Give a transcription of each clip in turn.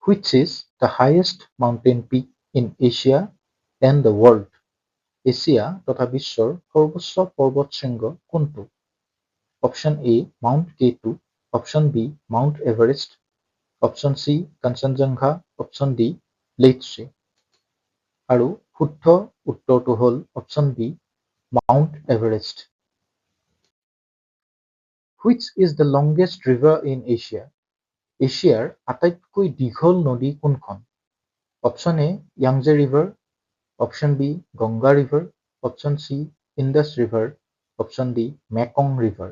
Which is the highest mountain peak in Asia and the world? এছিয়া তথা বিশ্বৰ সৰ্বোচ্চ পৰ্বতশৃংগ কোনটো? Option A Mount K2, option B Mount Everest, option C Kanchenjunga, option D Lhotse. আৰু শুদ্ধ উত্তৰটো হ'ল option B Mount Everest. Which is the longest river in Asia? এছিয়াৰ আটাইতকৈ দীঘল নদী কোনখন? Option A Yangtze River, option B Ganga River, option C Indus River, option D Mekong River.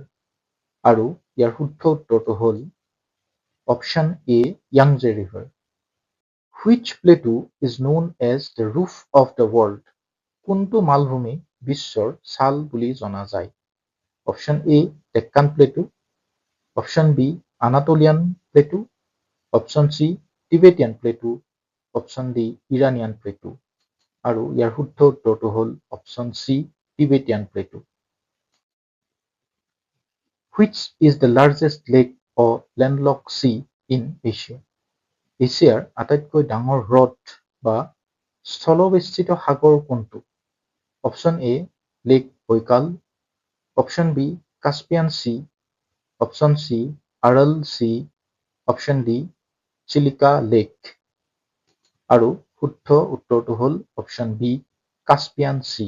আৰু ইয়াৰ শুদ্ধ উত্তৰটো হ'ল option A Yangtze River. Which plateau is known as the roof of the world? কোনটো মালভূমি বিশ্বৰ ছাল বুলি জনা যায়? Option A Deccan plateau, option B Anatolian plateau, option C Tibetan plateau, option D Iranian plateau. আৰু ইয়াৰ শুদ্ধ উত্তৰটো হ'ল option C Tibetan plateau. Which is the largest lake or landlocked sea in Asia? এছিয়াৰ আটাইতকৈ ডাঙৰ হ্ৰদ বা স্থলবেষ্টিত সাগৰ কোনটো? Option A Lake Baikal, option B Caspian Sea, option C Aral Sea, option D Chilika Lake. আৰু শুদ্ধ উত্তৰটো হ'ল option B Caspian Sea.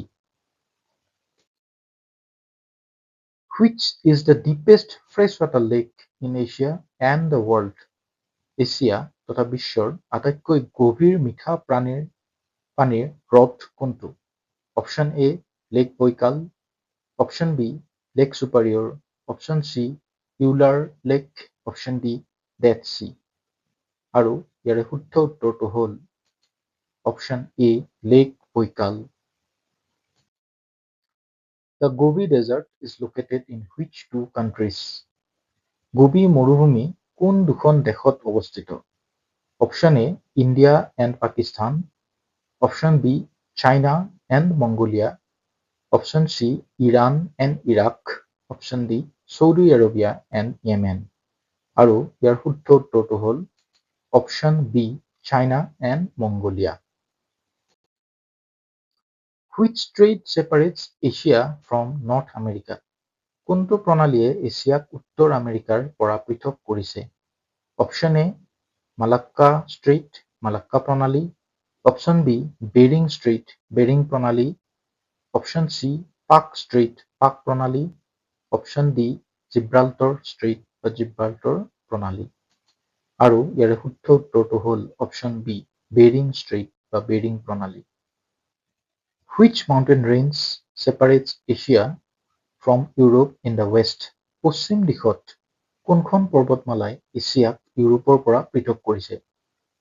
Which is the deepest freshwater lake in Asia and the world? এছিয়া তথা বিশ্বৰ আটাইতকৈ গভীৰ মিঠা পানীৰ হ্ৰদ কোনটো? Option A Lake Baikal, option B Lake Superior, option C Wular Lake, option D Dead Sea. আৰু ইয়াৰে শুদ্ধ উত্তৰটো হ'ল option A Lake Baikal. The Gobi Desert is located in which two countries? Gobi মৰুভূমি কোন দুখন দেশত অৱস্থিত? Option A India and Pakistan, option B China and Mongolia, option C Iran and Iraq, option D Saudi Arabia and Yemen. আৰু ইয়াৰ শুদ্ধ উত্তৰটো হ'ল option B China and Mongolia. Which strait separates Asia from North America? কোনটো প্ৰণালীয়ে এছিয়াক উত্তৰ আমেৰিকাৰ পৰা পৃথক কৰিছে? Option A Malacca Strait, Malacca প্ৰণালী, option B Bering Strait, Bering প্ৰণালী, option C Palk Strait, Palk প্ৰণালী, অপশ্যন ডি জিব্ৰাল্টৰ ষ্ট্ৰেইট বা জিব্ৰাল্টৰ প্ৰণালী। আৰু ইয়াৰে শুদ্ধ উত্তৰটো হ'ল অপশ্যন বি বেৰিং ষ্ট্ৰেইট বা বেৰিং প্ৰণালী। Which mountain range separates Asia from Europe in the west? পশ্চিম দিশত কোনখন পৰ্বতমালাই এছিয়াক ইউৰোপৰ পৰা পৃথক কৰিছে?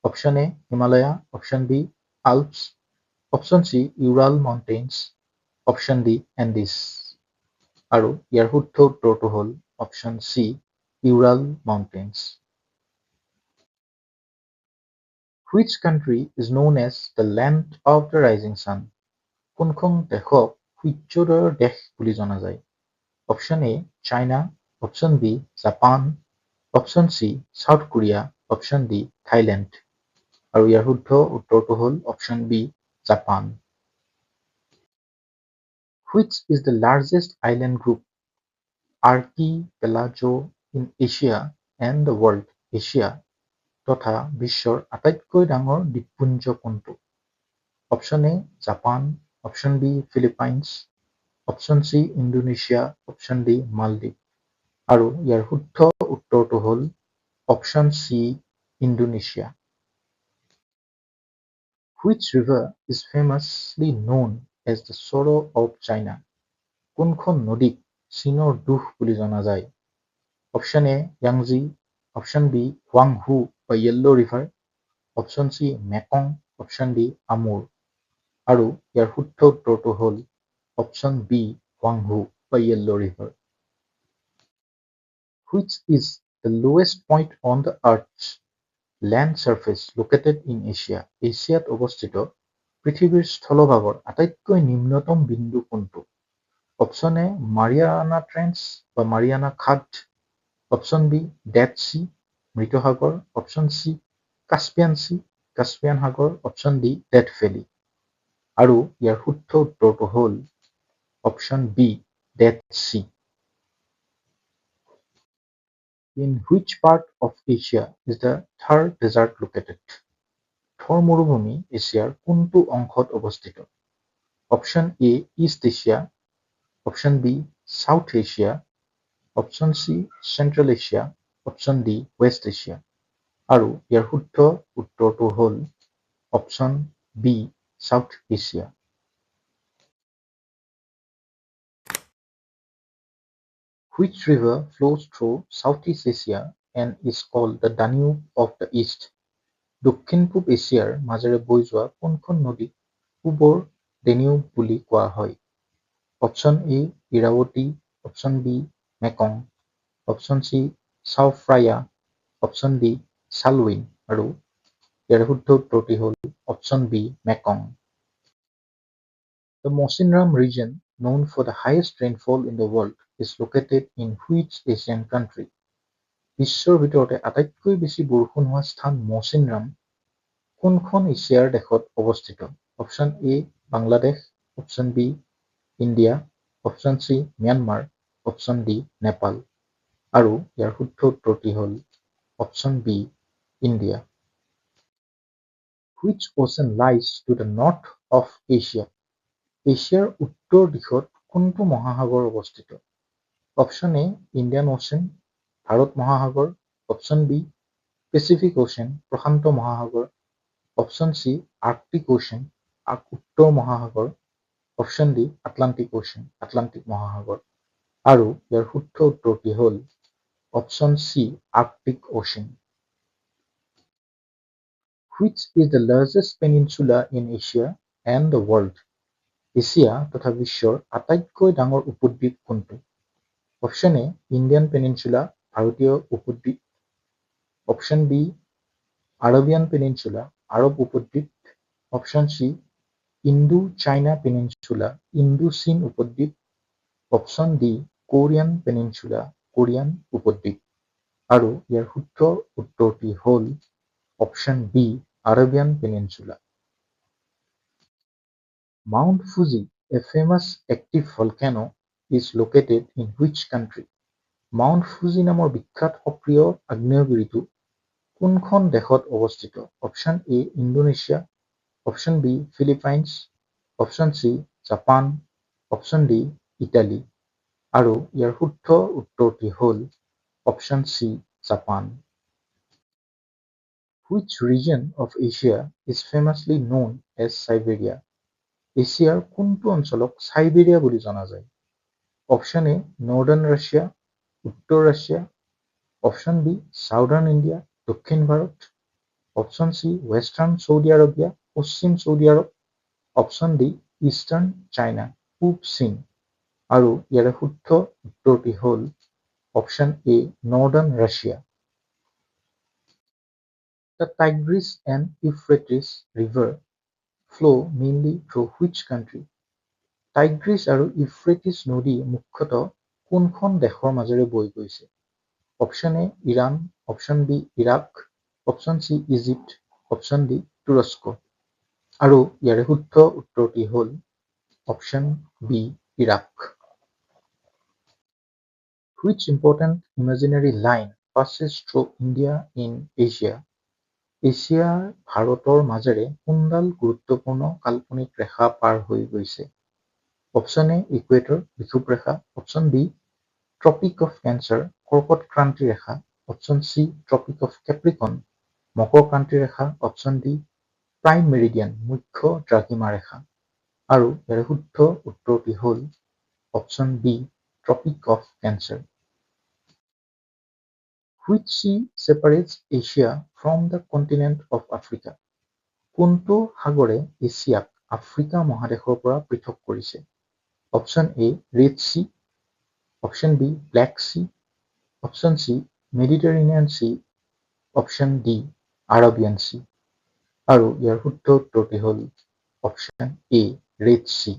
Option A Himalaya, option B Alps, option C Ural Mountains, option D Andes. আৰু ইয়াৰ শুদ্ধ উত্তৰটো হ'ল option C Ural Mountains. Which country is known as the land of the rising sun? কোনখন দেশক সূৰ্যোদয়ৰ দেশ বুলি জনা যায়? Option A China, option B Japan, option C South Korea, option D Thailand. আৰু ইয়াৰ শুদ্ধ উত্তৰটো হ'ল option B Japan. Which is the largest island group archipelago in Asia and the world? এছিয়া তথা বিশ্বৰ আটাইতকৈ ডাঙৰ দ্বীপপুঞ্জ কোনটো? Option A Japan, option B Philippines, option C Indonesia, option D মালদ্বীপ। আৰু ইয়াৰ শুদ্ধ উত্তৰটো হ'ল option C Indonesia. Which river is famously known as the sorrow of China? কোনখন নদীক চীনৰ দুখ বুলি জনা যায়? Option A Yangtze, option B হুৱাংহু বা Yellow River, option C Mekong, option D Amur. আৰু ইয়াৰ শুদ্ধ উত্তৰটো হ'ল অপশ্যন বি হুৱাংহু বা Yellow River. Which is the lowest point on the Earth's land surface located in Asia? এছিয়াত অৱস্থিত পৃথিৱীৰ স্থলভাগৰ আটাইতকৈ নিম্নতম বিন্দু কোনটো? অপশ্যন এ মাৰিয়ানা ট্ৰেঞ্চ বা মাৰিয়ানা খাদ, অপশ্যন বি ডেড চি মৃত সাগৰ, option C Caspian Sea, Caspian সাগৰ, অপশ্যন ডি ডেথ ভেলী। আৰু ইয়াৰ শুদ্ধ উত্তৰটো হ'ল option B Death Sea. In which part of Asia is the Thar Desert located? থৰ মৰুভূমি এছিয়াৰ কোনটো অংশত অৱস্থিত? Option A East Asia, option B South Asia, option C Central Asia, option D West Asia. আৰু ইয়াৰ শুদ্ধ উত্তৰটো হ'ল option B South Asia. Which river flows through Southeast Asia and is called the Danube of the East? দক্ষিণ-পূব এছিয়াৰ মাজেৰে বৈ যোৱা কোনখন নদীক পূবৰ ডেনিউব বুলি কোৱা হয়? Option A Irrawaddy, option B Mekong, option C Chao Phraya, option D Salween. আৰু ইয়াৰ শুদ্ধ উত্তৰটি হ'ল option B Mekong. The Mawsynram region, known for the highest rainfall in the world, is located in which Asian country? বিশ্বৰ ভিতৰতে আটাইতকৈ বেছি বৰষুণ হোৱা স্থান মৌচিনৰাম কোনখন এছিয়াৰ দেশত অৱস্থিত? Option A Bangladesh, option B India, option C Myanmar, option D Nepal. আৰু ইয়াৰ শুদ্ধ উত্তৰটি হ'ল option B India. Which ocean lies to the north of Asia? এছিয়াৰ উত্তৰ দিশত কোনটো মহাসাগৰ অৱস্থিত? Option A Indian ocean, Bharat মহাসাগৰ, অপশ্যন বি পেচিফিক অ'চেন, প্ৰশান্ত মহাসাগৰ, অপশ্যন চি আৰ্কটিক অ'চেন, উত্তৰ মহাসাগৰ, option D Atlantic ocean, Atlantic মহাসাগৰ। আৰু ইয়াৰ শুদ্ধ উত্তৰটি হ'ল option C Arctic ocean. Which is the largest peninsula in Asia and the world? এছিয়া তথা বিশ্বৰ আটাইতকৈ ডাঙৰ উপদ্বীপ কোনটো? অপশ্যন এ ইণ্ডিয়ান পেনিনচুলা, ভাৰতীয় উপদ্বীপ, অপশ্যন বি আৰবিয়ান পেনিনচুলা, আৰব উপদ্বীপ, option C Indo China Peninsula, Indo চীন উপদ্বীপ, option D Korean Peninsula, Korean উপদ্বীপ। আৰু ইয়াৰ শুদ্ধ উত্তৰটি হ'ল option B Arabian Peninsula. Mount Fuji, a famous active volcano, is located in which country? Mount Fuji নামৰ বিখ্যাত সক্ৰিয় আগ্নেয়গিৰিটো কোনখন দেশত অৱস্থিত? Option A Indonesia, option B Philippines, option C Japan, option D Italy. আৰু ইয়াৰ শুদ্ধ উত্তৰটি হ'ল option C Japan. Which region of Asia is famously known as Siberia? এছিয়াৰ কোনটো অঞ্চলক চাইবেৰিয়া বুলি জনা যায়? অপশ্যন এ নৰ্দাৰ্ণ ৰাছিয়া, উত্তৰ ৰাছিয়া, অপশ্যন বি সাউদাৰ্ণ ইণ্ডিয়া, দক্ষিণ Bharat, option C western Saudi Arabia, পশ্চিম চৌদি আৰব, অপশ্যন ডি ইষ্টাৰ্ণ চাইনা, পূব চীন। আৰু ইয়াৰে শুদ্ধ উত্তৰটি হ'ল option A northern Russia. The Tigris and Euphrates river flow mainly through which country? Tigris আৰু ইউফ্ৰেটিছ নদী মুখ্যতঃ কোনখন দেশৰ মাজেৰে বৈ গৈছে? Option A Iran, option B Iraq, option C Egypt, option D তুৰস্ক। আৰু ইয়াৰে শুদ্ধ উত্তৰটি হ'ল option B Iraq. Which important imaginary line passes through India in Asia? এছিয়াৰ ভাৰতৰ মাজেৰে কোনডাল গুৰুত্বপূৰ্ণ কাল্পনিক ৰেখা পাৰ হৈ গৈছে? অপশ্যন এ ইকুৱেটৰ, বিষুৱ ৰেখা, option B Tropic of Cancer, কৰ্কট ক্ৰান্তি ৰেখা, option C Tropic of Capricorn, মকৰ ক্ৰান্তি ৰেখা, অপশ্যন ডি প্ৰাইম মেৰিডিয়ান, মুখ্য দ্ৰাঘিমা ৰেখা। আৰু ইয়াৰ শুদ্ধ উত্তৰটি হ'ল option B Tropic of Cancer. Which sea separates Asia from the continent of Africa? কোনটো সাগৰে এছিয়াক আফ্ৰিকা মহাদেশৰ পৰা পৃথক কৰিছে? Option A Red Sea, option B Black Sea, option C Mediterranean Sea, option D Arabian Sea. আৰু ইয়াৰ শুদ্ধ উত্তৰটি হ'ল option A Red Sea.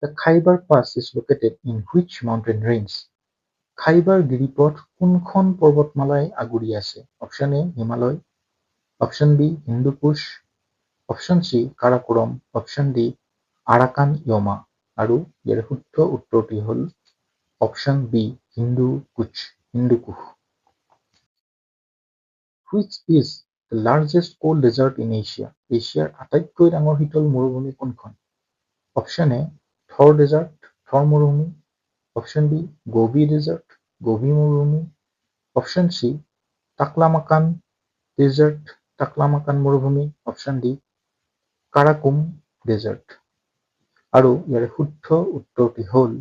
The Khyber Pass is located in which mountain range? Khyber গিৰিপথ কোনখন পৰ্বতমালাই আগুৰি আছে? Option A Himalaya, option B Hindu Kush, option C Karakoram, option D Arakan Yoma. আৰু ইয়াৰ শুদ্ধ উত্তৰটি হ'ল option B Hindu Kush. Which is the largest cold desert in Asia? এছিয়াৰ আটাইতকৈ ডাঙৰ শীতল মৰুভূমি কোনখন? অপশ্যন এ থৰ ডেজাৰ্ট, থৰ মৰুভূমি, option B Gobi desert, Gobi মৰুভূমি, option C Taklamakan desert, Taklamakan মৰুভূমি, অপশ্যন ডি কাৰাকোম ডেজাৰ্ট। আৰু ইয়াৰ শুদ্ধ উত্তৰটি হ'ল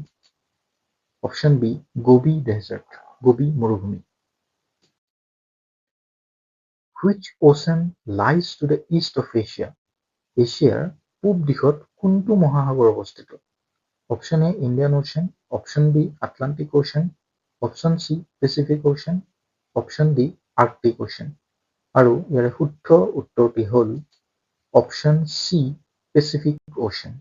option B Gobi desert, Gobi মৰুভূমি। Which ocean lies to the east of Asia? এছিয়াৰ পূব দিশত কোনটো মহাসাগৰ অৱস্থিত? Option A Indian ocean, option B Atlantic ocean, option C Pacific ocean, option D Arctic ocean. আৰু ইয়াৰ শুদ্ধ উত্তৰটি হ'ল অপশ্যন চি পেচিফিক অ'চিয়ান।